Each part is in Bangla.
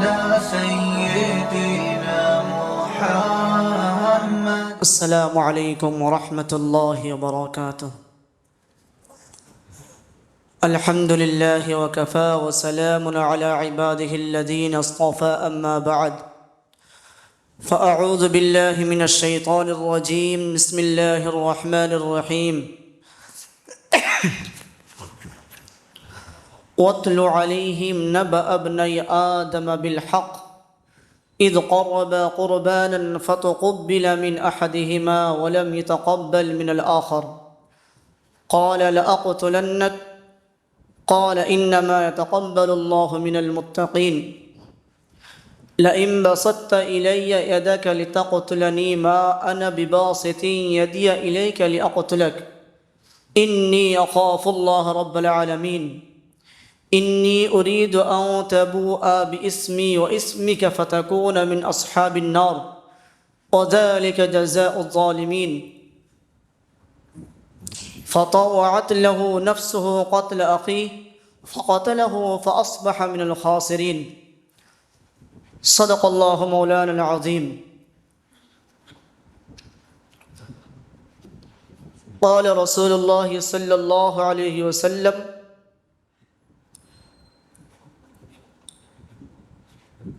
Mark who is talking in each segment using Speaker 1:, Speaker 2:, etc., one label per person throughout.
Speaker 1: على سيدنا محمد.
Speaker 2: السلام عليكم ورحمة الله وبركاته. الحمد لله وكفى وسلام على عباده الذين اصطفى أما بعد فأعوذ بالله من الشيطان الرجيم بسم الله الرحمن الرحيم واتل عليهم نبأ ابني آدم بالحق إذ قربا قربانا فتقبل من أحدهما ولم يتقبل من الآخر قال لأقتلنك قال إنما يتقبل الله من المتقين لئن بسطت إلي يدك لتقتلني ما أنا بباسط يدي إليك لأقتلك إني أخاف الله رب العالمين إني أريد أن تبوء باسمي واسمك فتكون من أصحاب النار وذلك جزاء الظالمين فطوعت له نفسه قتل أخيه فقتله فأصبح من الخاسرين صدق الله مولانا العظيم. قال رسول الله صلى الله عليه وسلم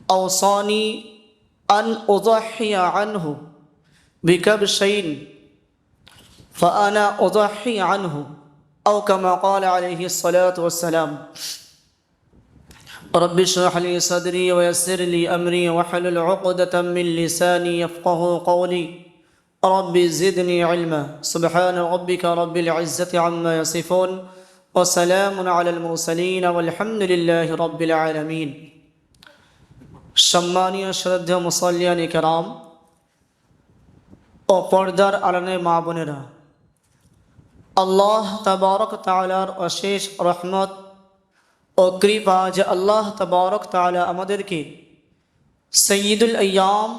Speaker 2: أوصاني أن أضحي عنه بكبشين فأنا أضحي عنه أو كما قال عليه الصلاة والسلام. رب اشرح لي صدري ويسر لي أمري واحلل عقدة من لساني يفقه قولي رب زدني علما سبحان ربك رب العزة عما يصفون وسلام على المرسلين والحمد لله رب العالمين. সম্মানীয় শ্রদ্ধেয় মুসল্লিয়ান কিরাম ও পর্দার আড়ালে মা বোনেরা, আল্লাহ তাবারক তাআলার অশেষ রহমত ও কৃপা যে আল্লাহ তাবারক তাআলা আমাদেরকে সৈয়দুল আইয়াম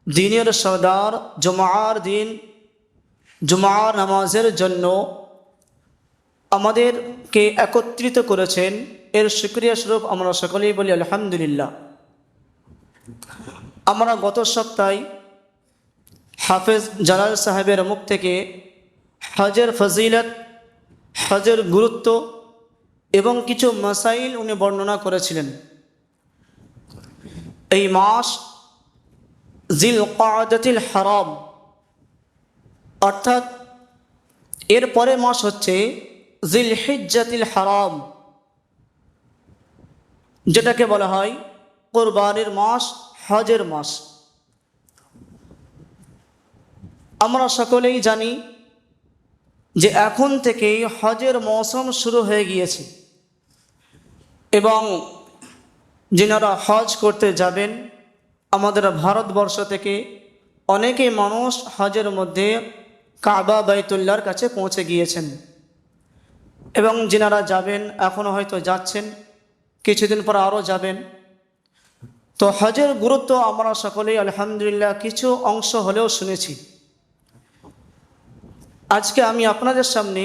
Speaker 2: দিনের সরদার জুমার দিন জুমার নামাজের জন্য আমাদেরকে একত্রিত করেছেন, এর শুকরিয়া স্বরূপ আমরা সকলেই বলি আলহামদুলিল্লাহ। আমরা গত সপ্তাহে হাফেজ জালাল সাহেবের মুখ থেকে হজের ফজিলত, হজের গুরুত্ব এবং কিছু মাসাইল উনি বর্ণনা করেছিলেন। এই মাস জিল কাদাতিল হারাম, অর্থাৎ এর পরে মাস হচ্ছে জিল হিজ্জাতিল হারাম, যেটাকে বলা হয় কোরবানির মাস, হজের মাস। আমরা সকলেই জানি যে এখন থেকেই হজের মৌসুম শুরু হয়ে গিয়েছে এবং যিনারা হজ করতে যাবেন আমাদের ভারতবর্ষ থেকে অনেকেই মানুষ হজের মধ্যে কাবা বাইতুল্লাহর কাছে পৌঁছে গিয়েছেন এবং যিনারা যাবেন এখনও হয়তো যাচ্ছেন, কিছুদিন পর আরও যাবেন। তো হজের গুরুত্ব আমরা সকলেই আলহামদুলিল্লাহ কিছু অংশ হলেও শুনেছি। আজকে আমি আপনাদের সামনে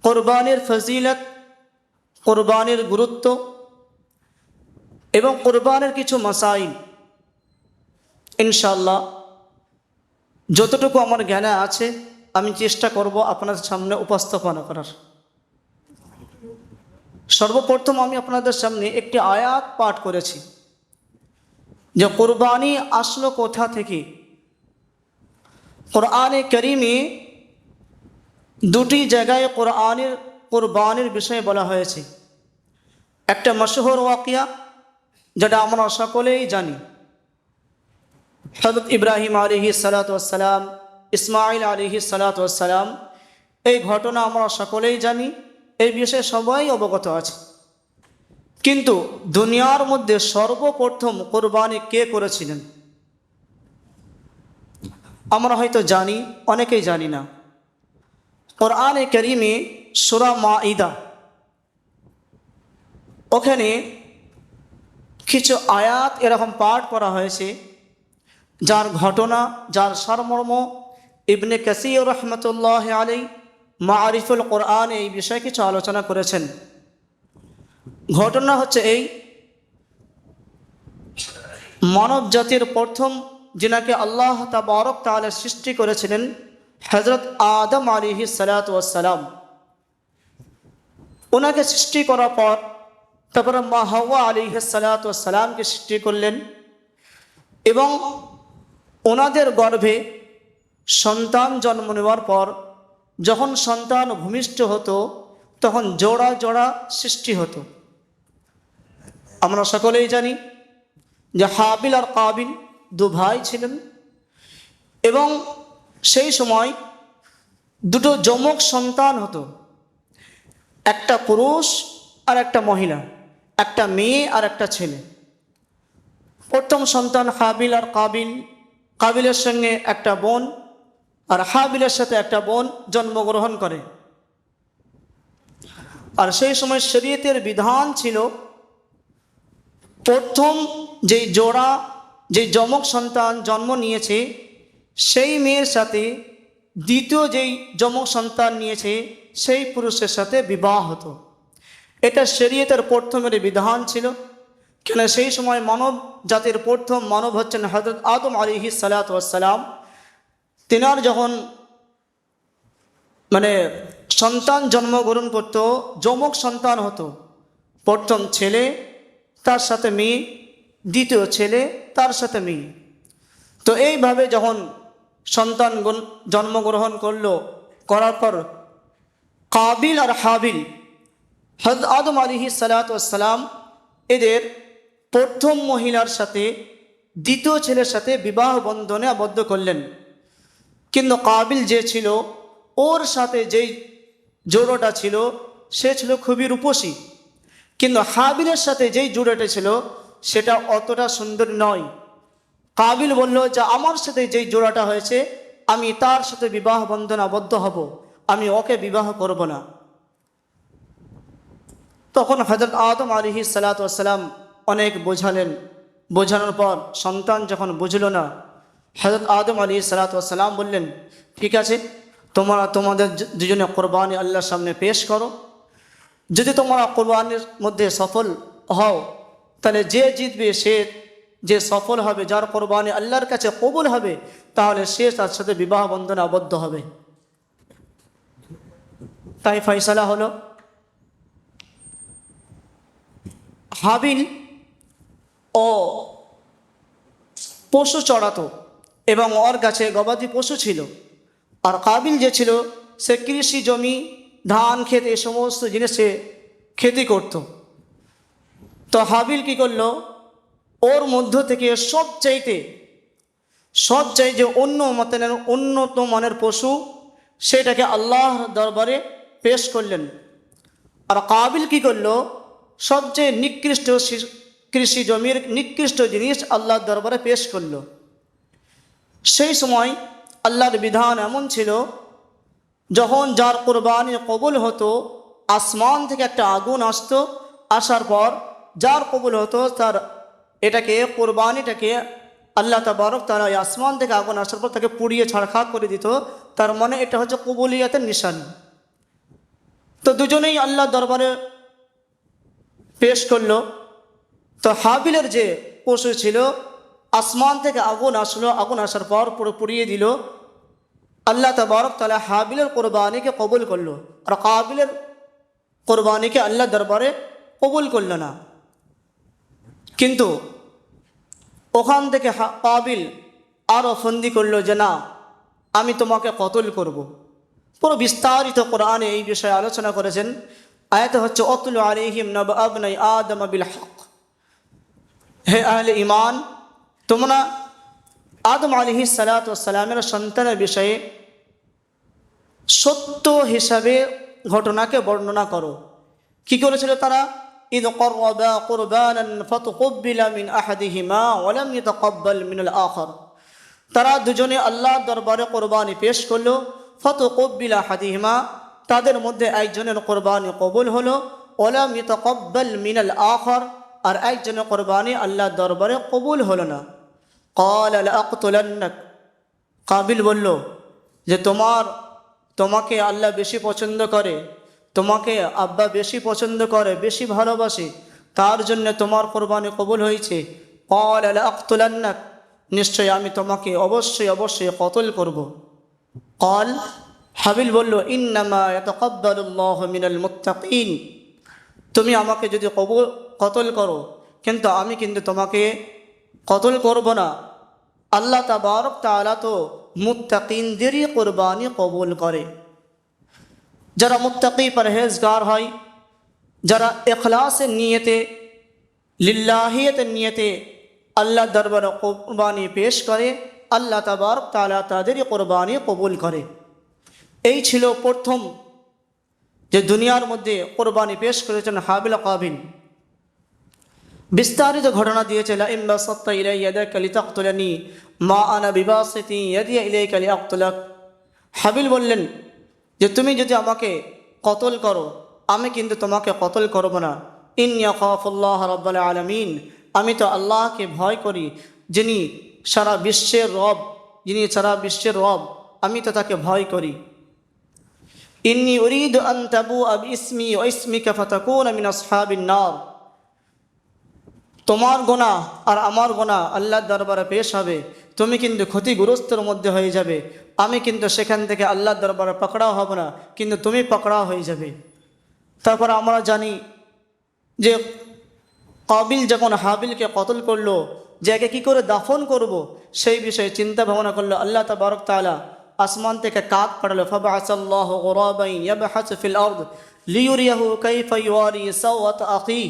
Speaker 2: কোরবানির ফজিলত, কোরবানির গুরুত্ব এবং কোরবানির কিছু মাসাইল ইনশাআল্লাহ যতটুকু আমার জ্ঞানে আছে আমি চেষ্টা করব আপনাদের সামনে উপস্থাপনা করার। সর্বপ্রথম আমি আপনাদের সামনে একটি আয়াত পাঠ করেছি যে কোরবানি আসলো কোথা থেকে। কোরআনে কারিমে দুটি জায়গায় কোরবানির বিষয়ে বলা হয়েছে। একটা মশহুর ওয়াকিয়া যেটা আমরা সকলেই জানি, হযরত ইব্রাহিম আলাইহিস সালাতু ওয়াস সালাম, ইসমাঈল আলাইহিস সালাতু ওয়াস সালাম, এই ঘটনা আমরা সকলেই জানি, এই বিষয়ে সবাই অবগত আছে। কিন্তু দুনিয়ার মধ্যে সর্বপ্রথম কোরবানি কে করেছিলেন আমরা হয়তো জানি, অনেকেই জানি না। কোরআনে কারিমে সূরা মাঈদা, ওখানে কিছু আয়াত এরকম পাঠ করা হয়েছে যার ঘটনা, যার সারমর্ম ইবনে কাসির রহমতুল্লাহ আলাইহি মারিফুল কোরআন এই বিষয়ে কিছু আলোচনা করেছেন। ঘটনা হচ্ছে এই মানব জাতির প্রথম যিনাকে আল্লাহ তাবারক তাআলা সৃষ্টি করেছিলেন হযরত আদম আলাইহিস সালাতু ওয়াস সালাম। ওনাকে সৃষ্টি করার পর তারপরে মা হাওয়া আলাইহিস সালাতু ওয়াস সালামকে সৃষ্টি করলেন এবং ওনাদের গর্ভে সন্তান জন্ম নেওয়ার পর যখন সন্তান ভূমিষ্ঠ হতো তখন জোড়া জোড়া সৃষ্টি হতো। আমরা সকলেই জানি যে হাবিল আর কাবিল দু ভাই ছিলেন এবং সেই সময় দুটো যমক সন্তান হতো, একটা পুরুষ আর একটা মহিলা, একটা মেয়ে আর একটা ছেলে। প্রথম সন্তান হাবিল আর কাবিল, কাবিলের সঙ্গে একটা বোন আর হাবিলের সাথে একটা বোন জন্মগ্রহণ করে। আর সেই সময় শরীয়তের বিধান ছিল প্রথম যেই জোড়া যেই যমক সন্তান জন্ম নিয়েছে সেই মেয়ের সাথে দ্বিতীয় যেই যমক সন্তান নিয়েছে সেই পুরুষের সাথে বিবাহ হতো। এটা শরীয়তের প্রথমের বিধান ছিল। কেন সেই সময় মানব জাতির প্রথম মানব হচ্ছেন হযরত আদম আলাইহিস সালাতু ওয়াস সালাম। তিনার যখন সন্তান জন্মগ্রহণ করত, যমক সন্তান হতো, প্রথম ছেলে তার সাথে মেয়ে, দ্বিতীয় ছেলে তার সাথে মেয়ে। তো এইভাবে যখন সন্তান জন্মগ্রহণ করলো, করার পর কাবিল আর হাবিল হযরত আদম আলাইহিস সালাতু ওয়াস সালাম এদের প্রথম মহিলার সাথে দ্বিতীয় ছেলের সাথে বিবাহ বন্ধনে আবদ্ধ করলেন। কিন্তু কাবিল যে ছিল ওর সাথে যেই জোড়াটা ছিল সে ছিল খুবই রূপসী, কিন্তু হাবিলের সাথে যেই জোড়াটা ছিল সেটা অতটা সুন্দর নয়। কাবিল বলল যে আমার সাথে যেই জোড়াটা হয়েছে আমি তার সাথে বিবাহ বন্ধনে আবদ্ধ হব, আমি ওকে বিবাহ করব না। তখন হযরত আদম আলাইহিস সালাতু ওয়াস সালাম অনেক বোঝালেন, বোঝানোর পর সন্তান যখন বুঝল না, হযরত আদম আলাইহিস সালাতু ওয়াস সালাম বললেন, ঠিক আছে, তোমরা তোমাদের দুজনে কোরবানি আল্লাহর সামনে পেশ করো। যদি তোমরা কোরবানির মধ্যে সফল হও তাহলে যে জিতবে, সে যে সফল হবে, যার কোরবানি আল্লাহর কাছে কবুল হবে, তাহলে সে তার সাথে বিবাহ বন্ধনে আবদ্ধ হবে। তাই ফয়সালা হলো। হাবিল ও পশু চড়াতো এবং ওর কাছে গবাদি পশু ছিল, আর কাবিল যে ছিল সে কৃষি জমি, ধান ক্ষেত, এই সমস্ত জিনিসে খেতি করত। তো হাবিল কি করলো, ওর মধ্য থেকে সবচাইতে উন্নত মানের পশু সেটাকে আল্লাহর দরবারে পেশ করলেন। আর কাবিল কি করলো, সবচেয়ে নিকৃষ্ট কৃষি জমির নিকৃষ্ট জিনিস আল্লাহর দরবারে পেশ করলো। সেই সময় আল্লাহর বিধান এমন ছিল, যখন যার কোরবানি কবুল হতো আসমান থেকে একটা আগুন আসতো, আসার পর যার কবুল হতো তার কোরবানিটাকে আল্লাহ তাবারক তাআলা আসমান থেকে আগুন আসার পর তাকে পুড়িয়ে ছাড়খাড় করে দিত। তার মানে এটা হচ্ছে কবুলিয়াতের নিশানি। তো দুজনেই আল্লাহর দরবারে পেশ করলো। তো হাবিলের যে পশু ছিল, আসমান থেকে আগুন আসলো, আগুন আসার পর পুরো পুড়িয়ে দিল। আল্লাহ তাবারক তাআলা হাবিলের কোরবানিকে কবুল করলো, আর কাবিলের কোরবানিকে আল্লাহ দরবারে কবুল করল না। কিন্তু ওখান থেকে কাবিল আরও ফন্দি করলো যে না, আমি তোমাকে কতল করব। পুরো বিস্তারিত কোরআনে এই বিষয়ে আলোচনা করেছেন। আয়াত হচ্ছে অতলু আলাইহিম নাবা আবনাই আদম বিল হক। হে আহলে ঈমান, তোমরা আদম আলাইহিস সালাতু ওয়াস সালামের সন্তানের বিষয়ে সত্য হিসাবে ঘটনাকে বর্ণনা করো। কি করেছিল তারা? ইদ করবা কুরবানান ফাতুকব্বিলা মিন আহাদিহিমা ওয়া লাম ইয়াতাকাব্বাল মিনাল আখার। তারা দুজনে আল্লাহর দরবারে কোরবানি পেশ করলো। ফাতুকব্বিলা আহাদিহিমা, তাদের মধ্যে একজনের কোরবানি কবুল হলো। ওয়া লাম ইয়াতাকাব্বাল মিনাল আখার, আর একজনের কোরবানি আল্লাহর দরবারে কবুল হলো না। ক্বালা লাআকতুলান্নাক, কাবিল বলল যে তোমাকে আল্লাহ বেশি পছন্দ করে, তোমাকে আব্বা বেশি পছন্দ করে, বেশি ভালোবাসে, তার জন্য তোমার কোরবানি কবুল হয়েছে, قال لأقتلنك, নিশ্চয় আমি তোমাকে অবশ্যই অবশ্যই কতল করব। قال, হাবিল বলল, ইন্নামা ইয়াতাকাব্বালুল্লাহু মিনাল মুত্তাকিন, তুমি আমাকে যদি কতল করো কিন্তু আমি কিন্তু তোমাকে কতল করব না। আল্লাহ তাবারক তাআলা তো মুত্তাকিনদেরই কুরবানি কবুল করে। যারা মুত্তাকি পরহেজগার হয়, যারা ইখলাসের নিয়তে লিল্লাহিয়তের নিয়তে আল্লাহ দরবারে কুরবানি পেশ করে, আল্লাহ তাবারক তাআলা তাদেরই কুরবানি কবুল করে। এই ছিল প্রথম যে দুনিয়ার মধ্যে কুরবানি পেশ করেছেন হাবিল কাবিল। বিস্তারিত ঘটনা দিয়েছে, লা ইন বাসাত্তা ইলাইয়া ইয়াদাকা লিতাকতুলানি মা আনা বিবাসিতি ইয়াদি ইলাইকা লিআকতুলাক। হাবিল বললেন যে তুমি যদি আমাকে কতল করো আমি কিন্তু তোমাকে কতল করব না। ইন্নী আখাফুল্লাহ রাব্বাল আলামিন, আমি তো আল্লাহকে ভয় করি, যিনি সারা বিশ্বের রব, আমি তো তাকে ভয় করি। ইন্নী উরিদু আন তাবুআ বিইসমি ওয়া ইসমিকা ফাতাকুনা মিন আসহাবিন নার, তোমার গুনাহ আর আমার গুনাহ আল্লাহর দরবারে পেশ হবে, তুমি কিন্তু ক্ষতিগ্রস্তের মধ্যে হয়ে যাবে, আমি কিন্তু সেখান থেকে আল্লাহর দরবারে পকড়াও হব না, কিন্তু তুমি পকড়াও হয়ে যাবে। তারপর আমরা জানি যে কাবিল যখন হাবিলকে কতল করলো, যে একে কী করে দাফন করব সেই বিষয়ে চিন্তা ভাবনা করলো। আল্লাহ তাবারক তাআলা আসমান থেকে কাক পাঠালো, ফাবআসাল্লাহু গুরাবান ইয়াবহাসু ফিল আরদ লিয়ুরিয়াহু কাইফা ইওয়ারি সাওয়াত আখি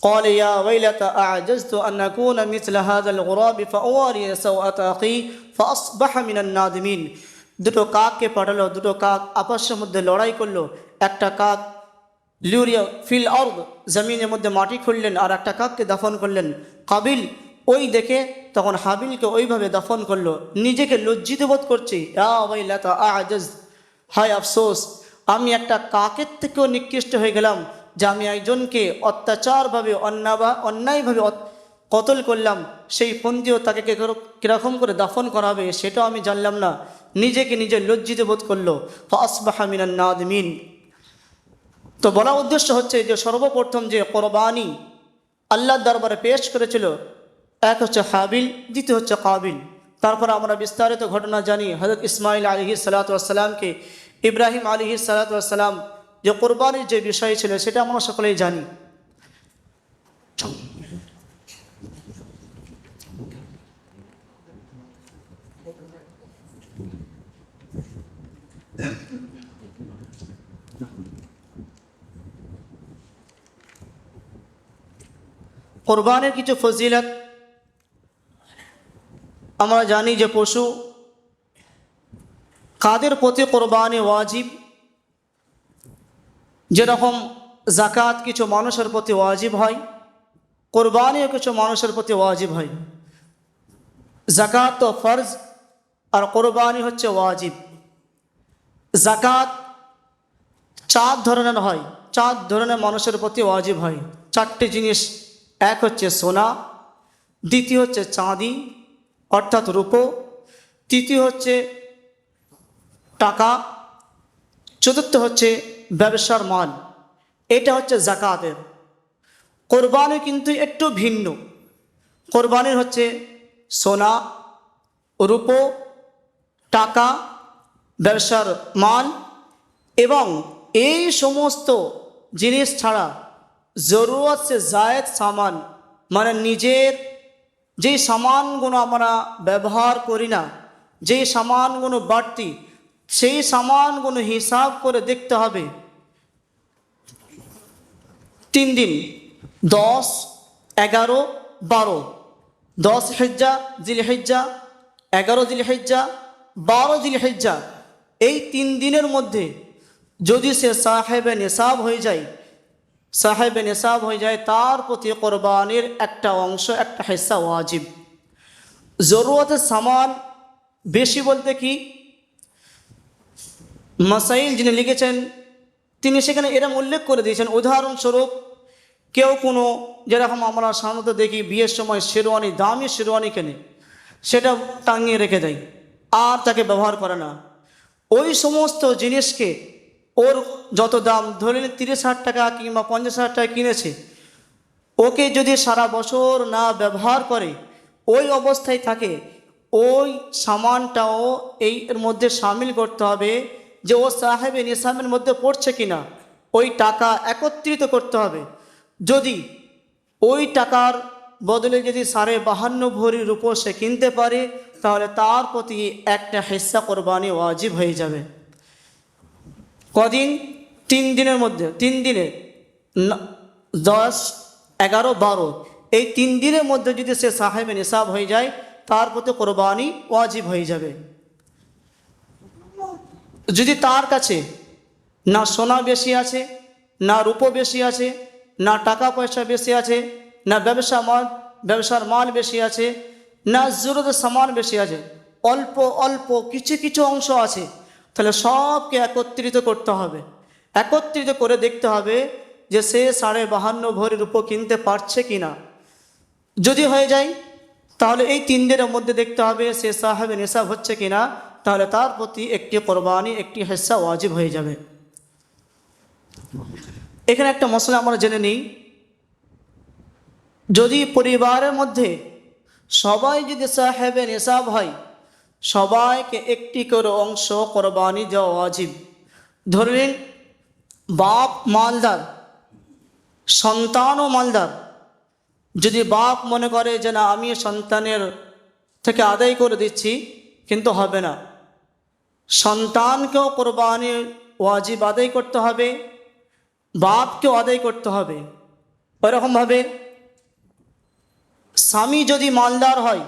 Speaker 2: قال يا ويلتى أعجزت أن أكون مثل هذا الغراب فأواري سوءة أخي فأصبح من النادمين। দুটো কাককে পাঠালো, দুটো কাক আপসের মধ্যে লড়াই করলো। একটা কাক লিউরিয়া ফিল আরদ, জমিনের মধ্যে মাটি খুঁড়লেন, আর একটা কাককে দাফন করলেন। কাবিল ওই দেখে তখন হাবিলকে ওইভাবে দাফন করলো, নিজেকে লজ্জিত বোধ করছে। ইয়া ওয়াইলাতা আ'জাজ, হায় আফসোস, আমি একটা কাকের থেকেও নিকৃষ্ট হয়ে গেলাম যে আমি একজনকে অত্যাচারভাবে অন্যায়ভাবে কতল করলাম, সেই পন্থীও তাকে কীরকম করে দাফন করা হবে সেটাও আমি জানলাম না, নিজেকে নিজে লজ্জিত বোধ করলো। ফাসবাহা মিনান নাদিমিন। তো বলা উদ্দেশ্য হচ্ছে যে সর্বপ্রথম যে কোরবানি আল্লাহর দরবারে পেশ করেছিল, এক হচ্ছে হাবিল, দ্বিতীয় হচ্ছে কাবিল। তারপর আমরা বিস্তারিত ঘটনা জানি, হযরত ইসমাঈল আলাইহিস সালাতু ওয়াস সালামকে ইব্রাহিম আলাইহিস সালাতু ওয়াস সালাম যে কোরবানির যে বিষয় ছিল সেটা আমরা সকলেই জানি। কোরবানির কিছু ফজিলত আমরা জানি যে পশু কাদের প্রতি কোরবানি ওয়াজিব, যেরকম জাকাত কিছু মানুষের প্রতি ওয়াজিব হয়, কোরবানিও কিছু মানুষের প্রতি ওয়াজিব হয়। জাকাত তো ফরজ আর কোরবানি হচ্ছে ওয়াজিব। জাকাত 4 ধরনের হয়, 4 ধরনের মানুষের প্রতি ওয়াজিব হয়। 4টি জিনিস, এক হচ্ছে সোনা, দ্বিতীয় হচ্ছে চাঁদি অর্থাৎ রূপো, তৃতীয় হচ্ছে টাকা, চতুর্থ হচ্ছে ব্যবসার মাল। এটা হচ্ছে জাকাতের। কোরবানি কিন্তু একটু ভিন্ন। কোরবানির হচ্ছে সোনা, রূপো, টাকা, ব্যবসার মাল, এবং এই সমস্ত জিনিস ছাড়া জরুরত সে জায়েদ সামান, মানে নিজের যেই সামানগুলো আমরা ব্যবহার করি না, যেই সামানগুলো বাড়তি, সেই সামানগুলো হিসাব করে দেখতে হবে। 3 দিন 10, 11, 12, 10 হিজ্জা জিলহিজ্জা, 11 জিলহিজ্জা, 12 জিলহিজ্জা, এই 3 দিনের মধ্যে যদি সে সাহেবে নিসাব হয়ে যায় তার প্রতি কোরবানির একটা অংশ, একটা হিস্সা ওয়াজিব। জরুরতের সামান বেশি বলতে কি, মাসাইল যিনি লিখেছেন তিনি সেখানে এরকম উল্লেখ করে দিয়েছেন। উদাহরণস্বরূপ কেউ কোনো, যেরকম আমরা সাধারণত দেখি বিয়ের সময় শেরওয়ানি, দামি শেরওয়ানি কেনে, সেটা টাঙিয়ে রেখে দেয় আর তাকে ব্যবহার করে না। ওই সমস্ত জিনিসকে ওর যত দাম, ধরে নিন 30,000 টাকা কিংবা 50,000 টাকা কিনেছে, ওকে যদি সারা বছর না ব্যবহার করে, ওই অবস্থায় থাকে, ওই সামানটাও এর মধ্যে সামিল করতে হবে যে ও সাহেবে নিসাবের মধ্যে পড়ছে কিনা। ওই টাকা একত্রিত করতে হবে। যদি ওই টাকার বদলে যদি 52.5 ভরি রূপো সে কিনতে পারে, তাহলে তার প্রতি একটা হিস্সা কোরবানি ওয়াজিব হয়ে যাবে। কদিন? 3 দিনের মধ্যে, 3 দিনে 10, 11, 12, এই 3 দিনের মধ্যে যদি সে সাহেবে নিসাব হয়ে যায়, তার প্রতি কোরবানি ওয়াজিব হয়ে যাবে। যদি তার কাছে না সোনা বেশি আছে, না রূপো বেশি আছে, না টাকা পয়সা বেশি আছে, না ব্যবসার মাল বেশি আছে, না জরুরতের সামান বেশি আছে, অল্প অল্প কিছু কিছু অংশ আছে, তাহলে সবকে একত্রিত করতে হবে। একত্রিত করে দেখতে হবে যে সে 52.5 ভরি রূপো কিনতে পারছে কিনা। যদি হয়ে যায়, তাহলে এই 3 দিনের মধ্যে দেখতে হবে সে সাহেবে নিসাব হচ্ছে কিনা, তাহলে তার প্রতি একটি কোরবানি, একটি হিস্সা ওয়াজিব হয়ে যাবে। এখানে একটা মসলা আমরা জেনে নিই। যদি পরিবারের মধ্যে সবাই যদি সাহেবে নিসাব হয়, সবাইকে একটি করে অংশ কোরবানি দেওয়া ওয়াজিব। ধরলেন বাপ মালদার, সন্তানও মালদার। যদি বাপ মনে করে যে না আমি সন্তানের থেকে আদায় করে দিচ্ছি, কিন্তু হবে না। সন্তানকেও কোরবানির ওয়াজিব আদায় করতে হবে, বাপকেও আদায় করতে হবে। ওরকমভাবে স্বামী যদি মালদার হয়,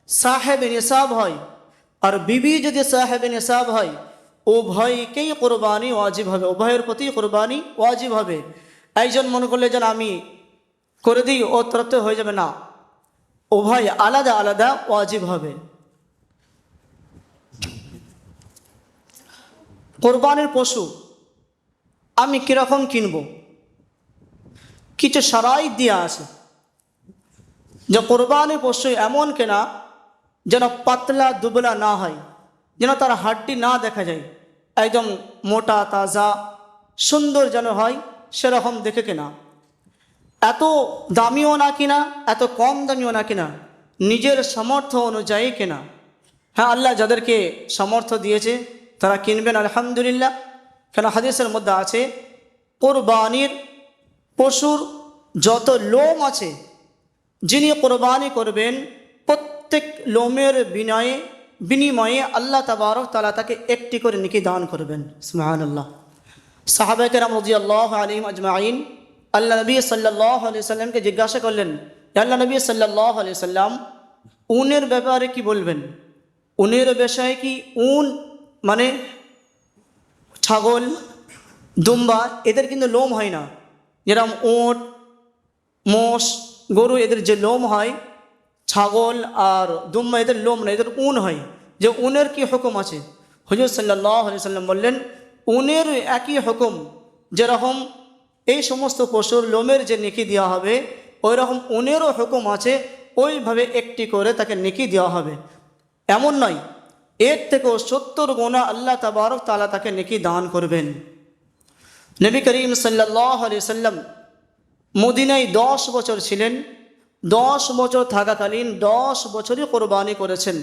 Speaker 2: সাহেবে নিসাব হয়, আর বিবি যদি সাহেবে নিসাব হয়, উভয়কেই কোরবানি ওয়াজিব হবে, উভয়ের প্রতি কোরবানি ওয়াজিব হবে। একজন মনে করলে যেন আমি করে দিই ও তরফে হয়ে যাবে, না, উভয় আলাদা আলাদা ওয়াজিব হবে। কোরবানির পশু আমি কীরকম কিনব, কিছু শরাইত দেওয়া আছে যে কোরবানির পশু এমন কেনা যেন পাতলা দুবলা না হয়, যেন তার হাড্ডি না দেখা যায়, একদম মোটা তাজা সুন্দর যেন হয়, সেরকম দেখে কেনা। এত দামিও না কিনা, এত কম দামিও না কিনা, নিজের সামর্থ্য অনুযায়ী কেনা। হ্যাঁ, আল্লাহ যাদেরকে সামর্থ্য দিয়েছে তারা কিনবেন, আলহামদুলিল্লাহ। কেন হাদিসের মধ্যে আছে কোরবানির পশুর যত লোম আছে, যিনি কোরবানি করবেন প্রত্যেক লোমের বিনিময়ে আল্লাহ তাবারক তাআলা তাকে একটি করে নেকি দান করবেন। সুবহানাল্লাহ। সাহাবায়ে কেরাম রাদিয়াল্লাহু আলাইহিম আজমাইন আল্লাহ নবী সাল্লাল্লাহু আলাইহি সাল্লামকে জিজ্ঞাসা করলেন, আল্লাহ নবী সাল্লাল্লাহু আলাইহি সাল্লাম, উনের ব্যাপারে কি বলবেন? উনের বিষয়ে কি উন মানে ছাগল, দুম্বা, এদের কিন্তু লোম হয় না। যেরকম উট, মোষ, গরু, এদের যে লোম হয়, ছাগল আর দুম্বা এদের লোম না, এদের উন হয়। যে উনের কি হুকুম আছে? হুজুর সাল্লাল্লাহু আলাইহি সাল্লাম বললেন, উনের একই হুকুম। যেরকম এই সমস্ত পশুর লোমের যে নেকি দেওয়া হবে, ওই রকম উনেরও হুকুম আছে, ওইভাবে একটি করে তাকে নেকি দেওয়া হবে। এমন নয় এর থেকেও 70 গুণা আল্লাহ তাবারক তাআলা তাকে নেকি দান করবেন। নবী করিম সাল্লাল্লাহু আলাইহি সাল্লাম মদিনায় 10 বছর ছিলেন। 10 বছর থাকাকালীন 10 বছরই কোরবানি করেছেন।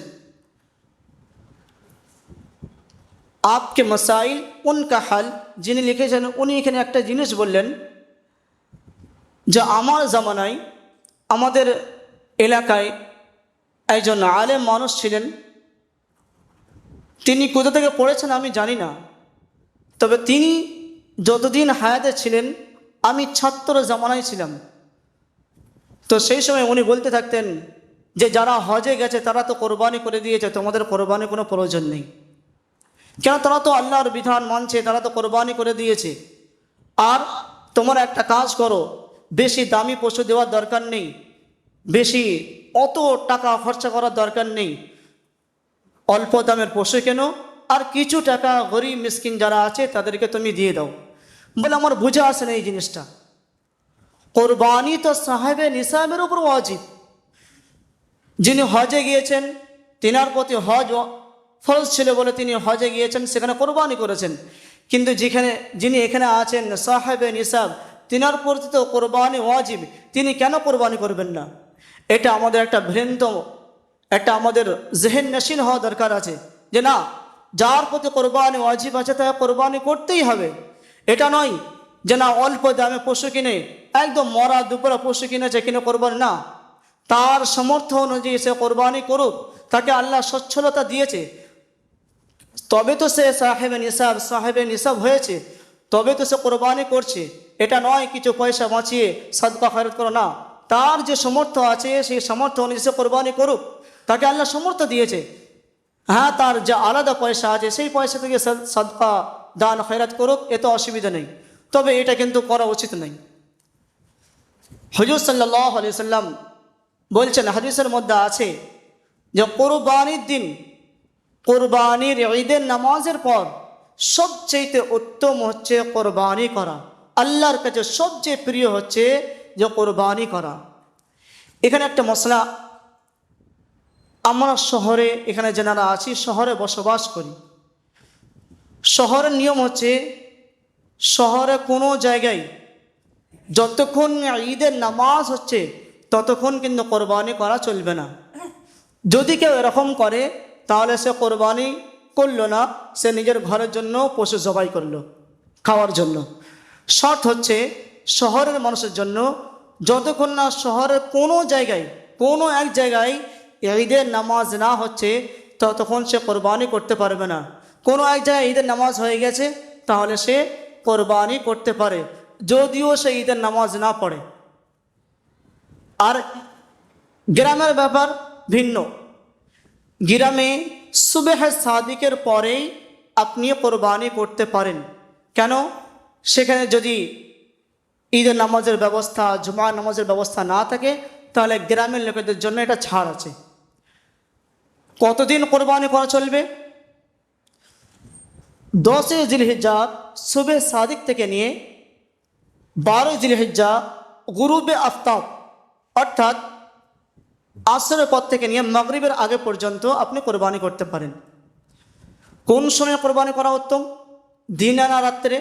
Speaker 2: আপকে মসাইল উনকা হাল যিনি লিখেছেন, উনি এখানে একটা জিনিস বললেন যে আমার জামানায় আমাদের এলাকায় একজন আলেম মানুষ ছিলেন। তিনি কোথা থেকে পড়েছেন আমি জানি না, তবে তিনি যতদিন হায়াতে ছিলেন আমি ছাত্র জামানায় ছিলাম। তো সেই সময় উনি বলতে থাকতেন যে যারা হজে গেছে তারা তো কোরবানি করে দিয়েছে, তোমাদের কোরবানির কোনো প্রয়োজন নেই। কেন? তারা তো আল্লাহর বিধান মানছে, তারা তো কোরবানি করে দিয়েছে। আর তোমরা একটা কাজ করো, বেশি দামি পশু দেওয়ার দরকার নেই, বেশি অত টাকা খরচা করার দরকার নেই, অল্প দামের পশু কেন, আর কিছু টাকা গরিব মিসকিন যারা আছে তাদেরকে তুমি দিয়ে দাও। বলে আমার বুঝে আসে না এই জিনিসটা। কোরবানি তো সাহেবে নিসাবের উপর ওয়াজিব। যিনি হজে গিয়েছেন তিনার প্রতি হজ ফরজ ছিল বলে তিনি হজে গিয়েছেন, সেখানে কোরবানি করেছেন। কিন্তু যিনি এখানে আছেন সাহেবে নিসাব, তিনার প্রতি তো কোরবানি ওয়াজিব, তিনি কেন কোরবানি করবেন না? এটা আমাদের একটা ভ্রান্ত, একটা আমাদের জেহেন নশীন হওয়া দরকার আছে যে না, যার প্রতি কোরবানি ওয়াজিব আছে তাকে কোরবানি করতেই হবে। এটা নয় যে না অল্প দামে পশু কিনে, একদম মরা দুপুরা পশু কিনেছে, কিনে কোরবানি না, তার সামর্থ্য অনুযায়ী সে কোরবানি করুক, তাকে আল্লাহ সচ্ছলতা দিয়েছে, তবে তো সে সাহেবে নিসাব হয়েছে, তবে তো সে কোরবানি করছে। এটা নয় কিছু পয়সা বাঁচিয়ে সাদকা খয়রাত করো, না, তার যে সামর্থ্য আছে সেই সামর্থ্য অনুযায়ী সে কোরবানি করুক, তাকে আল্লাহ সামর্থ্য দিয়েছে। হ্যাঁ, তার যে আলাদা পয়সা আছে সেই পয়সা থেকে সাদকা দান খয়রাত করুক, এতে অসুবিধা নেই, তবে এটা কিন্তু করা উচিত নেই। হুজুর সাল্লাল্লাহু আলাইহি সাল্লাম বলছেন, হাদিসের মধ্যে আছে যে কোরবানির দিন, কোরবানির ঈদের নামাজের পর সবচেয়ে উত্তম হচ্ছে কোরবানি করা। আল্লাহর কাছে সবচেয়ে প্রিয় হচ্ছে যে কোরবানি করা। এখানে একটা মশলা, আমরা শহরে, এখানে যারা আছি শহরে বসবাস করি, শহরের নিয়ম হচ্ছে শহরে কোনো জায়গায় যতক্ষণ ঈদের নামাজ হচ্ছে ততক্ষণ কিন্তু কোরবানি করা চলবে না। যদি কেউ এরকম করে তাহলে সে কোরবানি করলো না, সে নিজের ঘরের জন্য পশু জবাই করলো খাওয়ার জন্য। শর্ত হচ্ছে শহরের মানুষের জন্য যতক্ষণ না শহরের কোনো জায়গায়, কোনো এক জায়গায় ঈদের নামাজ না হচ্ছে ততক্ষণ সে কোরবানি করতে পারবে না। কোনো এক জায়গায় ঈদের নামাজ হয়ে গেছে তাহলে সে কোরবানি করতে পারে, যদিও সে ঈদের নামাজ না পড়ে। আর গ্রামের ব্যাপার ভিন্ন। গ্রামে সুবহে সাদিকের পরেই আপনি কোরবানি করতে পারেন। কেন? সেখানে যদি ঈদের নামাজের ব্যবস্থা, জুমার নামাজের ব্যবস্থা না থাকে তাহলে গ্রামের লোকেদের জন্য এটা ছাড় আছে। কতদিন কোরবানি করা চলবে? 10 জিলহিজ্জা সুবহে সাদিক থেকে নিয়ে 12 জিলহিজ্জা গুরুবে আফতাব, অর্থাৎ আসরের পর থেকে নিয়ে মাগরিবের আগে পর্যন্ত আপনি কোরবানি করতে পারেন। কোন সময় কোরবানি করা উত্তম? দিনে না রাত্রে?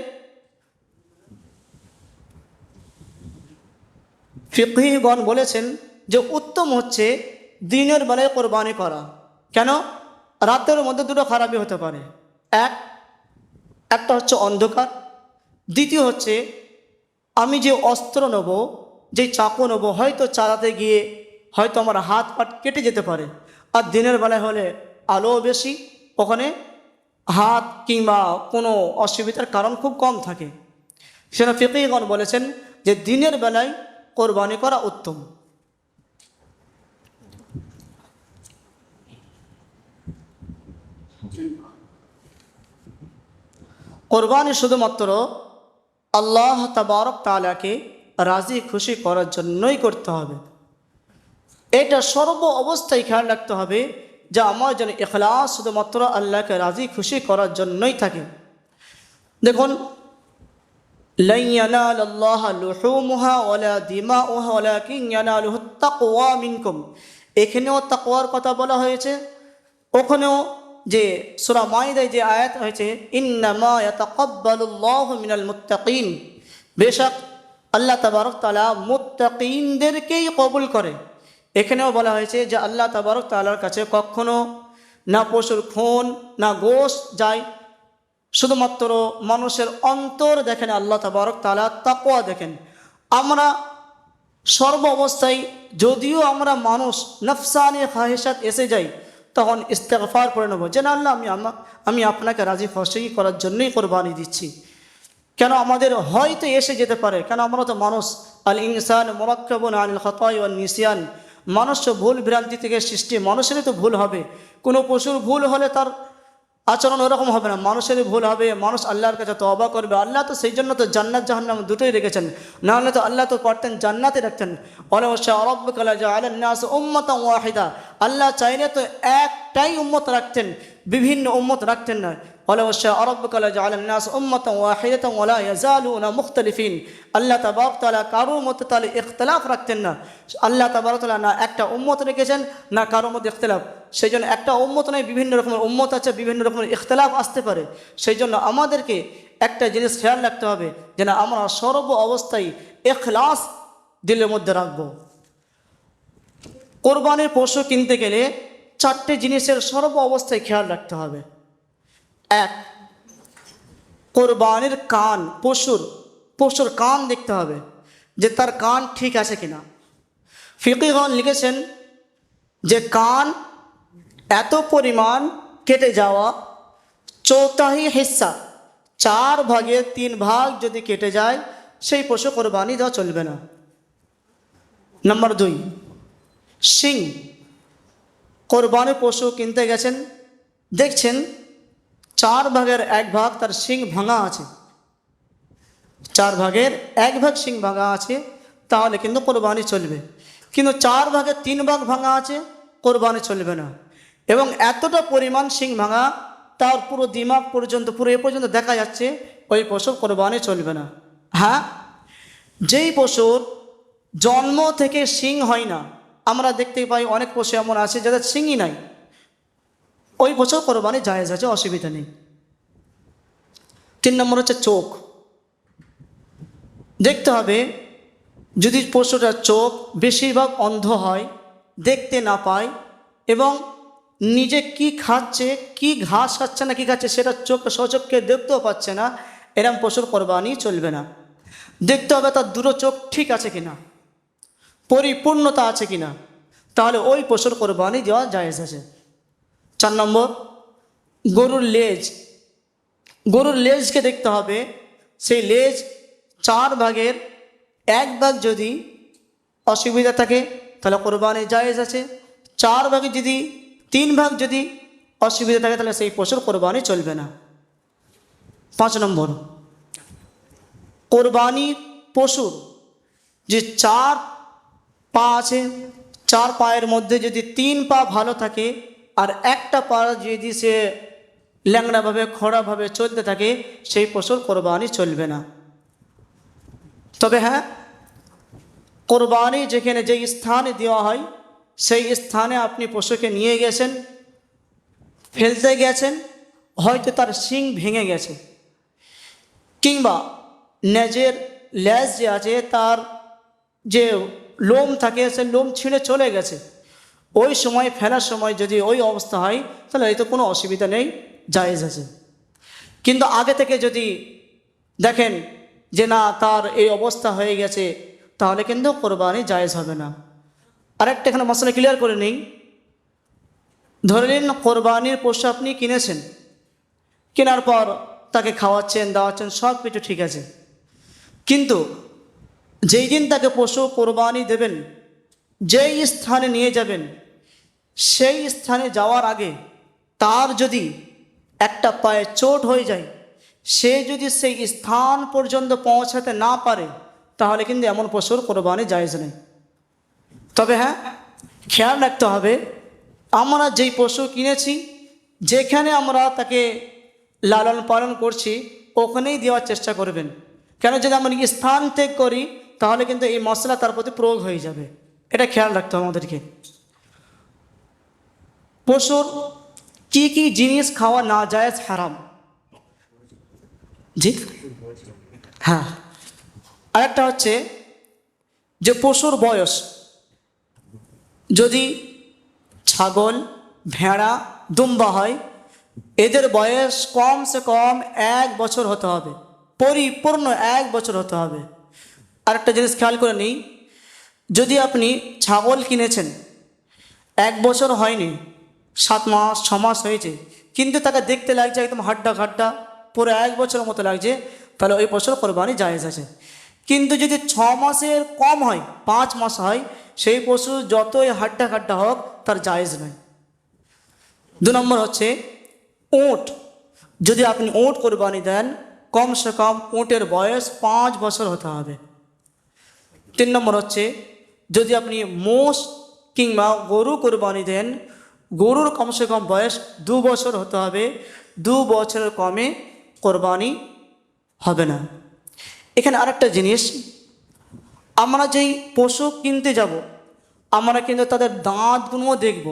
Speaker 2: ফিকহিগণ বলেছেন যে উত্তম হচ্ছে দিনের বেলায় কোরবানি করা। কেন? রাতের মধ্যে দুটো খারাপই হতে পারে। একটা হচ্ছে অন্ধকার, দ্বিতীয় হচ্ছে আমি যে অস্ত্র নেব, যে চাকু নেব, হয়তো চালাতে গিয়ে হয়তো আমার হাত পাট কেটে যেতে পারে। আর দিনের বেলায় হলে আলো বেশি, ওখানে হাত কিংবা কোনো অসুবিধার কারণ খুব কম থাকে। সেটা ফিকহিগণ বলেছেন যে দিনের বেলায় কোরবানি করা উত্তম। কোরবানি শুধুমাত্র আল্লাহ তাবারক তাআলাকে রাজি খুশি করার জন্যই করতে হবে। এটা সর্ব অবস্থায় খেয়াল রাখতে হবে যে আমার যেন ইখলাস শুধুমাত্র আল্লাহকে রাজি খুশি করার জন্যই থাকে। দেখুন, lan yanalaল্লাহা লুহুমুহা ওয়ালা দিমাউহা ওয়ালাকিন ইয়ানালুহুত তাকওয়া মিনকুম। এখানেও তাকওয়ার কথা বলা হয়েছে, ওখানেও যে সূরা মাইদায় যে আয়াত হয়েছে ইন্নামা ইয়াতাকাব্বালুল্লাহু মিনাল মুত্তাকিন, বেশক আল্লাহ তাবারক তাআলা মুত্তাকিনদেরকেই কবুল করে। এখানেও বলা হয়েছে যে আল্লাহ তাবারক তাআলার কাছে কখনো না পশুর খুন না গোশত যায়, শুধুমাত্র মানুষের অন্তর দেখেন আল্লাহ তাবারক তাআলা, তাকওয়া দেখেন। আমরা সর্ব অবস্থায়, যদিও আমরা মানুষ নফসানি খাহিশাত এসে যাই, তখন ইস্তেগফার করে নেব যে না আল্লাহ, আমি আপনাকে রাজি খুশি করার জন্যই কোরবানি দিচ্ছি। কেন আমাদের হয়তো এসে যেতে পারে, কেন আমরা তো মানুষ। আল ইনসান মুরাক্কাবুন আনিল খাতাই ওয়ান নিসিয়ান, মানুষ ভুল ভ্রান্তি থেকে সৃষ্টি, মানুষেরই তো ভুল হবে। কোনো পশুর ভুল হলে তার আচরণ ওরকম হবে না, মানুষেরই ভুল হবে। মানুষ আল্লাহর কাছে তওবা করবে। আল্লাহ তো সেই জন্য তো জান্নাত জাহান্নাম দুটোই রেখেছেন, না হলে তো আল্লাহ তো পারতেন জান্নাতে রাখতেন। ওয়ালাউ শাআ রাব্বুকা লাজাআলান নাস উম্মাতান ওয়াহিদা, আল্লাহ চাইলে তো একটাই উম্মত রাখতেন, বিভিন্ন উম্মত রাখতেন না। ওয়ালাউ শাআ রাব্বুকা লাজাআলান নাস উম্মাতান ওয়াহিদাতান ওয়ালা ইয়াজালুনা মুখতালিফিন, আল্লাহ তাবারক তাআলা কারোর মধ্যে তাহলে ইখতিলাফ রাখতেন না। আল্লাহ তাবারক তাআলা না একটা উম্মত রেখেছেন না কারোর মধ্যে ইখতিলাফ। সেই জন্য একটা উম্মত নয়, বিভিন্ন রকমের উম্মত আছে, বিভিন্ন রকমের ইখতিলাফ আসতে পারে। সেই জন্য আমাদেরকে একটা জিনিস খেয়াল রাখতে হবে যে না আমরা সর্ব অবস্থায় ইখলাস দিলের মধ্যে রাখবো। কোরবানির পশু কিনতে গেলে চারটে জিনিসের সর্ব অবস্থায় খেয়াল রাখতে হবে। এক, কোরবানির কান, পশুর কান দেখতে হবে যে তার কান ঠিক আছে কিনা। ফিকহিগণ লিখেছেন যে কান এত পরিমাণ কেটে যাওয়া, চৌথাহি হিস্সা, 4/3 যদি কেটে যায় সেই পশু কোরবানি দেওয়া চলবে না। নম্বর 2, শিং। কোরবানির পশু কিনতে গেছেন, দেখছেন 4/1 তার শিং ভাঙা আছে, 4/1 শিং ভাঙা আছে, তাহলে কিন্তু কোরবানি চলবে। কিন্তু 4/3 ভাঙা আছে, কোরবানি চলবে না। এবং এতটা পরিমাণ শিং ভাঙা, তার পুরো দিমাগ পর্যন্ত, পুরো এ পর্যন্ত দেখা যাচ্ছে, ওই পশুর কোরবানি চলবে না। হ্যাঁ, যেই পশুর জন্ম থেকে শিং হয় না, আমরা দেখতে পাই অনেক পশু এমন আছে যাদের শিংই নাই, ওই পশুর কোরবানি জায়েজ আছে, অসুবিধা নেই। 3 নম্বর হচ্ছে চোখ। দেখতে হবে যদি পশুটার চোখ বেশিরভাগ অন্ধ হয়, দেখতে না পায়, এবং নিজে কি খাচ্ছে, কি ঘাস খাচ্ছে না কি খাচ্ছে সেটা স্বচক্ষে দেখতেও পাচ্ছে না, এরকম পশুর কোরবানি চলবে না। দেখতে হবে তার দুটো চোখ ঠিক আছে কিনা, পরিপূর্ণতা আছে কিনা, তাহলে ওই পশুর কোরবানি দেওয়া জায়েজ আছে। 4 নম্বর, গরুর লেজ। গরুর লেজকে দেখতে হবে, সেই লেজ 4/1 যদি অসুবিধা থাকে তাহলে কোরবানি জায়েজ আছে। 3/4 যদি অসুবিধা থাকে তাহলে সেই পশুর কোরবানি চলবে না। 5 নম্বর, কোরবানি পশুর যে 4 পা আছে, 4 পায়ের মধ্যে যদি 3 পা ভালো থাকে আর একটা পা যদি সে ল্যাংড়াভাবে খোঁড়াভাবে চলতে থাকে, সেই পশুর কোরবানি চলবে না। তবে হ্যাঁ, কোরবানি যেখানে যে স্থানে দেওয়া হয় সেই স্থানে আপনি পশুকে নিয়ে গেছেন, ফেলতে গেছেন, হয়তো তার শিং ভেঙে গেছে, কিংবা লেজের লেজ যে আছে তার যে লোম থাকে সে লোম ছিঁড়ে চলে গেছে, ওই সময় ফেলার সময় যদি ওই অবস্থা হয় তাহলে এই তো কোনো অসুবিধা নেই, জায়েজ আছে। কিন্তু আগে থেকে যদি দেখেন যে না তার এই অবস্থা হয়ে গেছে, তাহলে কিন্তু কোরবানি জায়েজ হবে না। আরেকটা এখানে মশলা ক্লিয়ার করে নিই। ধরে নিন কোরবানির পশু আপনি কিনেছেন, কেনার পর তাকে খাওয়াচ্ছেন, দাওয়াচ্ছেন, সব কিছু ঠিক আছে, কিন্তু যেই দিন তাকে পশু কোরবানি দেবেন, যেই স্থানে নিয়ে যাবেন, সেই স্থানে যাওয়ার আগে তার যদি একটা পায়ে চোট হয়ে যায়, সে যদি সেই স্থান পর্যন্ত পৌঁছাতে না পারে, তাহলে কিন্তু এমন পশুর কোরবানি জায়েজ নেই। তবে হ্যাঁ, খেয়াল রাখতে হবে আমরা যেই পশু কিনেছি, যেখানে আমরা তাকে লালন পালন করছি, ওখানেই দেওয়ার চেষ্টা করবেন। কেন, যদি আমরা স্থান ত্যাগ করি তাহলে কিন্তু এই মশলা তার প্রতি প্রয়োগ হয়ে যাবে, এটা খেয়াল রাখতে হবে আমাদেরকে। পশুর কি কি জিনিস খাওয়া না জায়েজ, হারাম। জি হ্যাঁ, আরেকটা হচ্ছে যে পশুর বয়স, যদি ছাগল, ভেড়া, দুম্বা হয়, এদের বয়স কমসে কম 1 বছর হতে হবে, পরিপূর্ণ 1 বছর হতে হবে। আরেকটা জিনিস খেয়াল করে নিই, যদি আপনি ছাগল কিনেছেন 1 বছর হয়নি, 7 মাস 6 মাস হয়েছে, কিন্তু তাকে দেখতে লাগছে একদম হাড্ডা খাড্ডা, পুরো 1 বছরের মতো লাগছে, তাহলে ওই পশুর কোরবানি জায়েজ আছে। কিন্তু যদি 6 মাসের কম হয়, 5 মাস হয়, সেই পশু যতই হাড্ডা খাড্ডা হোক তার জায়েজ নয়। 2 নম্বর হচ্ছে উট। যদি আপনি উট কোরবানি দেন, কমসে কম উটের বয়স 5 বছর হতে হবে। 3 নম্বর হচ্ছে যদি আপনি মোষ কিংবা গরু কোরবানি দেন, গরুর কমসে কম বয়স 2 বছর হতে হবে, 2 বছরের কমে কোরবানি হবে না। এখানে আরেকটা জিনিস, আমরা যেই পশু কিনতে যাব, আমরা কিন্তু তাদের দাঁতগুলোও দেখব।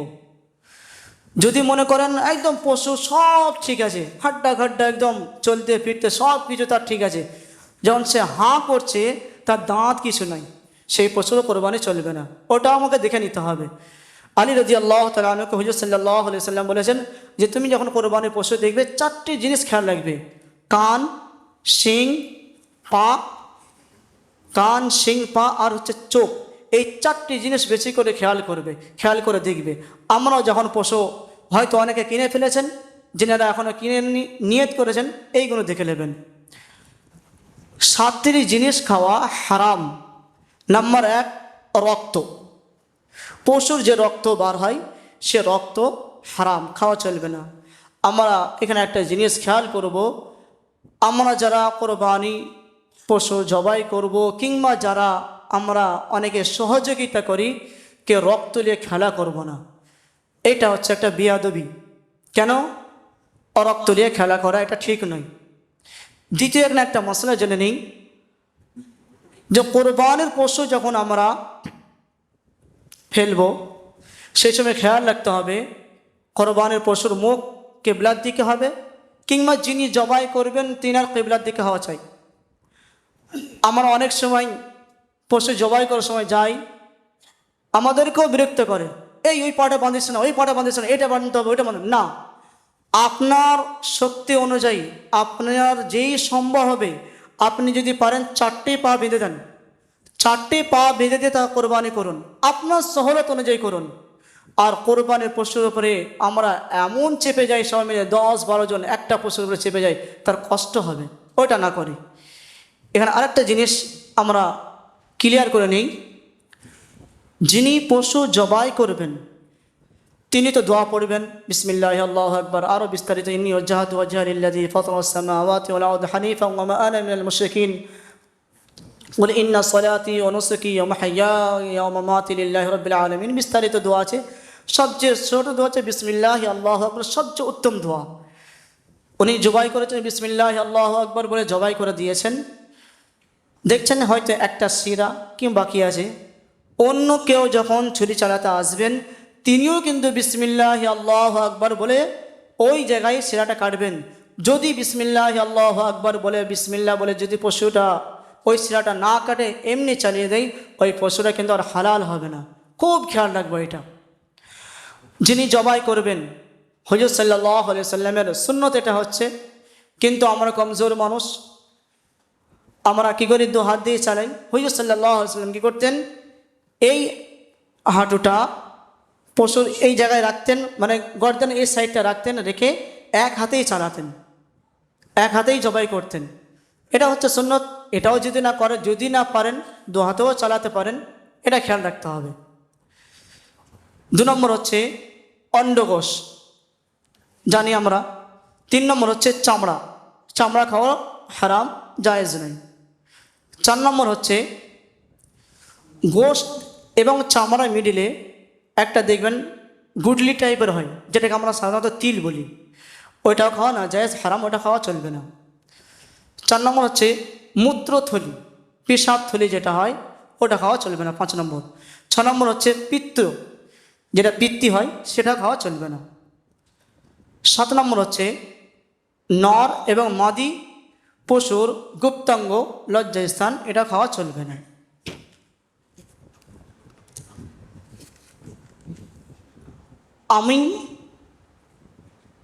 Speaker 2: যদি মনে করেন একদম পশু সব ঠিক আছে, হাড্ডা খাড্ডা একদম চলতে ফিরতে সব কিছু তার ঠিক আছে, যখন সে হাঁ করছে তার দাঁত কিছু নাই, সেই পশুরও কোরবানি চলবে না, ওটা আমাকে দেখে নিতে হবে। আলী রাদিয়াল্লাহু তাআলা আনহু হুজুর সাল্লাল্লাহু আলাইহি সাল্লাম বলেছেন যে তুমি যখন কোরবানির পশু দেখবে 4টি জিনিস খেয়াল রাখবে, কান, শিং, পা, কান, শিং, পা আর হচ্ছে চোখ। এই 4টি জিনিস বেশি করে খেয়াল করে দেখবে। আমরাও যখন পশু হয়তো অনেকে কিনে ফেলেছেন, যিনারা এখনও কিনে নিয়ত করেছেন, এইগুলো দেখে নেবেন। 7টি জিনিস খাওয়া হারাম। নাম্বার 1, রক্ত। পশুর যে রক্ত বার হয় সে রক্ত হারাম, খাওয়া চলবে না। আমরা এখানে একটা জিনিস খেয়াল করব, আমরা যারা কোরবানি পশু জবাই করব কিংবা যারা আমরা অনেকে সহযোগিতা করি, কে রক্ত নিয়ে খেলা করব না, এটা হচ্ছে একটা বিয়াদবি। কেন? রক্ত নিয়ে খেলা করা এটা ঠিক নয়। দ্বিতীয় একটা মশলা জেনে নিই যে কোরবানির পশু যখন আমরা ফেলবো সেই সময় খেয়াল রাখতে হবে কোরবানির পশুর মুখ কিবলার দিকে হবে, কিংবা যিনি জবাই করবেন তিনার কিবলার দিকে হওয়া চাই। আমরা অনেক সময় পশু জবাই করার সময় যাই, আমাদেরকেও বিরক্ত করে, ওই পাটা বাঁধিস না, ওই পাটা বাঁধিস না, এটা বাঁধতে হবে, ওইটা বাঁধতে না। আপনার শক্তি অনুযায়ী আপনার যেই সম্ভব হবে, আপনি যদি পারেন 4টি পা বেঁধে দেন, 4টি পা বেঁধে দিয়ে তা কোরবানি করুন, আপনার সহলত অনুযায়ী করুন। আর কোরবানির পশুর উপরে আমরা এমন চেপে যাই, সবাই মিলে 10-12 জন একটা পশুর উপরে চেপে যাই, তার কষ্ট হবে, ওইটা না করি। এখানে আরেকটা জিনিস আমরা ক্লিয়ার করে নিই, যিনি পশু জবাই করবেন তিনি তো দোয়া পড়বেন, বিসমিল্লাহি আল্লাহু আকবার। আরও বিস্তারিত, ইন্নী ওয়াজ্জাহতু ওয়াজহিয়া লিল্লাযী ফাতারাস সামাওয়াতি ওয়াল আরদি হানিফান ওয়া মা আনা মিনাল মুশরিকিন বলে ইন্না সলাতি ওয়া নুসুকি ওয়া মাহইয়ায়া ওয়া মামাতি লিল্লাহি রাব্বিল আলামিন। বিস্তারিত দোয়া আছে, সবচেয়ে ছোট দোয়া আছে বিসমিল্লাহি আল্লাহু আকবার, সবচেয়ে উত্তম দোয়া। উনি জবাই করেছেন বিসমিল্লাহি আল্লাহু আকবার বলে জবাই করে দিয়েছেন, দেখছেন হয়তো একটা শিরা কিংবা বাকি আছে, অন্য কেউ যখন ছুরি চালাতে আসবেন তিনিও কিন্তু বিসমিল্লাহি আল্লাহু আকবার বলে ওই জায়গায় শিরাটা কাটবেন। যদি বিসমিল্লাহি আল্লাহু আকবার বলে বিসমিল্লাহ বলে যদি পশুটা ওই শিরাটা না কাটে এমনি চালিয়ে দেয়, ওই পশুটা কিন্তু আর হালাল হবে না। খুব খেয়াল রাখবো এটা। যিনি জবাই করবেন হুজুর সাল্লাল্লাহু আলাইহি সাল্লামের সুন্নত এটা হচ্ছে, কিন্তু আমরা কমজোর মানুষ, আমরা কী করি, 2 হাত দিয়ে চালাই। হুজুর সাল্লাল্লাহু আলাইহি সাল্লাম কী করতেন, এই হাঁটুটা পশুর এই জায়গায় রাখতেন, মানে গর্দান এই সাইডটা রাখতেন, রেখে এক হাতেই চালাতেন, এক হাতেই জবাই করতেন। এটা হচ্ছে সুন্নত। এটাও যদি না পারেন 2 হাতেও চালাতে পারেন, এটা খেয়াল রাখতে হবে। 2 নম্বর হচ্ছে অন্ডকোষ, জানি আমরা। 3 নম্বর হচ্ছে চামড়া খাওয়া হারাম, জায়েজ নেই। 4 নম্বর হচ্ছে গোশত এবং চামড়ার মিডিলে একটা দেখবেন গুডলি টাইপের হয়, যেটাকে আমরা সাধারণত তিল বলি, ওইটাও খাওয়া না জায়েজ, হারাম, ওটা খাওয়া চলবে না। 4 নম্বর হচ্ছে মূত্রথলি, পেশাব থলি যেটা হয়, ওটা খাওয়া চলবে না, 5 নম্বর। 6 নম্বর হচ্ছে পিত্ত, যেটা পিত্তি হয়, সেটা খাওয়া চলবে না। 7 নম্বর হচ্ছে নর এবং মাদি পশুর গুপ্তাঙ্গ, লজ্জাস্থান, এটা খাওয়া চলবে না। আমি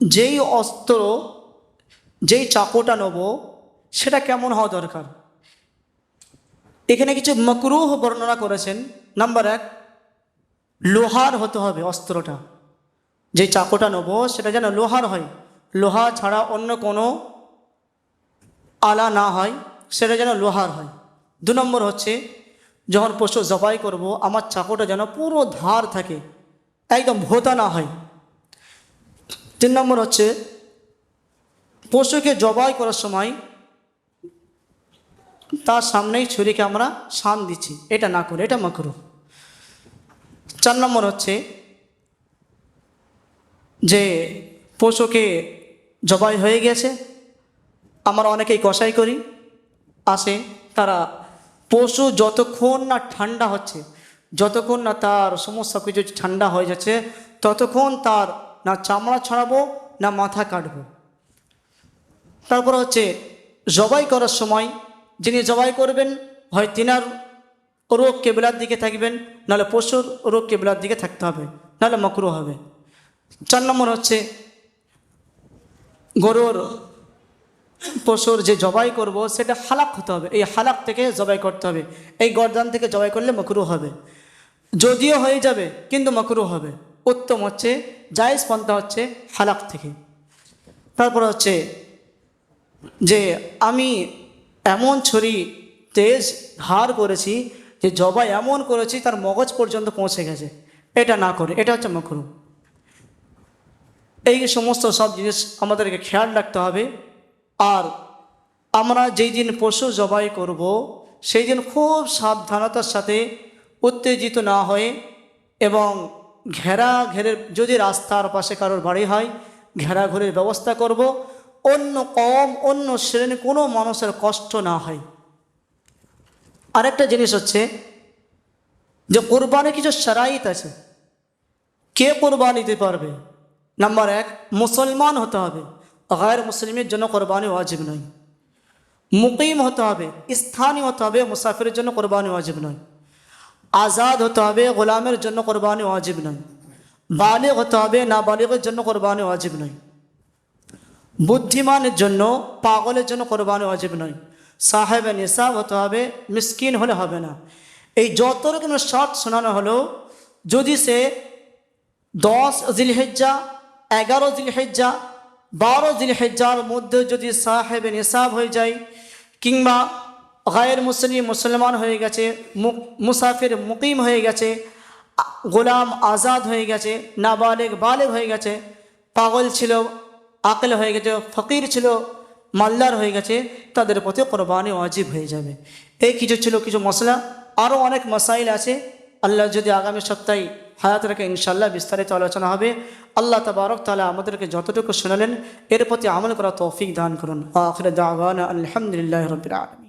Speaker 2: যেই অস্ত্র, যেই চাকুটা নেব সেটা কেমন হওয়া দরকার, এখানে কিছু মাকরুহ বর্ণনা করেছেন। নাম্বার 1, লোহার হতে হবে অস্ত্রটা, যে চাকুটা নেব সেটা যেন লোহার হয়, লোহা ছাড়া অন্য কোনো আলা না হয়, সেটা যেন লোহার হয়। 2 নম্বর হচ্ছে যখন পশু জবাই করব আমার চাকুটা যেন পুরো ধার থাকে, একদম ভোতা না হয়। 3 নম্বর হচ্ছে পশুকে জবাই করার সময় তার সামনেই ছুরিকে আমরা শান দিচ্ছি, এটা না করে, এটা মাকরুহ। 4 নম্বর হচ্ছে যে পশুকে জবাই হয়ে গেছে, আমরা অনেকেই কষাই করি, আসে তারা পশু যতক্ষণ না ঠান্ডা হচ্ছে, যতক্ষণ না তার সমস্ত কিছু ঠান্ডা হয়ে যাচ্ছে, ততক্ষণ তার না চামড়া ছড়াবো না মাথা কাটবো। তারপর হচ্ছে জবাই করার সময় যিনি জবাই করবেন হয় তিনার রোগ কেবলার দিকে থাকবেন, নাহলে পশুর রোগ কেবলার দিকে থাকতে হবে, নাহলে মাকরুহ হবে। 4 নম্বর হচ্ছে গরুর পশুর যে জবাই করব সেটা হালাক হতে হবে, এই হালাক থেকে জবাই করতে হবে। এই গর্দান থেকে জবাই করলে মাকরুহ হবে, যদিও হয়ে যাবে কিন্তু মাকরুহ হবে। উত্তম হচ্ছে জায়েজ পন্থা হচ্ছে হালাক থেকে। তারপর হচ্ছে যে আমি এমন ছুরি তেজ ধার করেছি যে জবাই এমন করেছি তার মগজ পর্যন্ত পৌঁছে গেছে, এটা না করে, এটা হচ্ছে মাকরুহ। এই সমস্ত সব জিনিস আমাদেরকে খেয়াল রাখতে হবে। আর আমরা যেই দিন পশু জবাই করব সেই দিন খুব সাবধানতার সাথে, উত্তেজিত না হয়ে এবং ঘেরের যদি রাস্তার পাশে কারোর বাড়ি হয় ঘেরাঘুরির ব্যবস্থা করব, অন্য কম অন্য শ্রেণীর কোনো মানুষের কষ্ট না হয়। আরেকটা জিনিস হচ্ছে যে কোরবানি কিছু শারাইত আছে, কে কোরবানি দিতে পারবে। নাম্বার 1, মুসলমান হতে হবে, গায়ের মুসলিমের জন্য কোরবানি ওয়াজিব নয়। মুকিম হতে হবে, স্থানীয় হতে হবে, মুসাফিরের জন্য কোরবানি ওয়াজিব নয়। আজাদ হতে হবে, গোলামের জন্য কোরবানি ওয়াজিব নয়। বালিগ হতে হবে, নাবালিগের জন্য কোরবানি ওয়াজিব নয়। বুদ্ধিমানের জন্য, পাগলের জন্য কোরবানি ওয়াজিব নয়। সাহেবে নিসাব হতে হবে, মিসকিন হলে হবে না। এই যত রকমের শর্ত শোনানো হলো, যদি সে 10 জিলহিজ্জা, 11 জিলহিজ্জা, 12 জিলহিজ্জার মধ্যে যদি সাহেবে নিসাব হয়ে যায়, কিংবা গায়ের মুসলিম মুসলমান হয়ে গেছে, মুসাফির মুকিম হয়ে গেছে, গোলাম আজাদ হয়ে গেছে, নাবালেগ বালেগ হয়ে গেছে, পাগল ছিল আকল হয়ে গেছে, ফকির ছিল মালদার হয়ে গেছে, তাদের প্রতি কোরবানি ওয়াজিব হয়ে যাবে। এই কিছু ছিল কিছু মশলা, আরও অনেক মাসাইল আছে। আল্লাহ যদি আগামী সপ্তাহে হায়াত রেখে ইনশাআল্লাহ বিস্তারিত আলোচনা হবে। আল্লাহ তাবারক তাআলা আমাদেরকে যতটুকু শোনালেন এর প্রতি আমল করা তৌফিক দান করুন। আখির দাওয়ানা আলহামদুলিল্লাহি রাব্বিল আলামিন।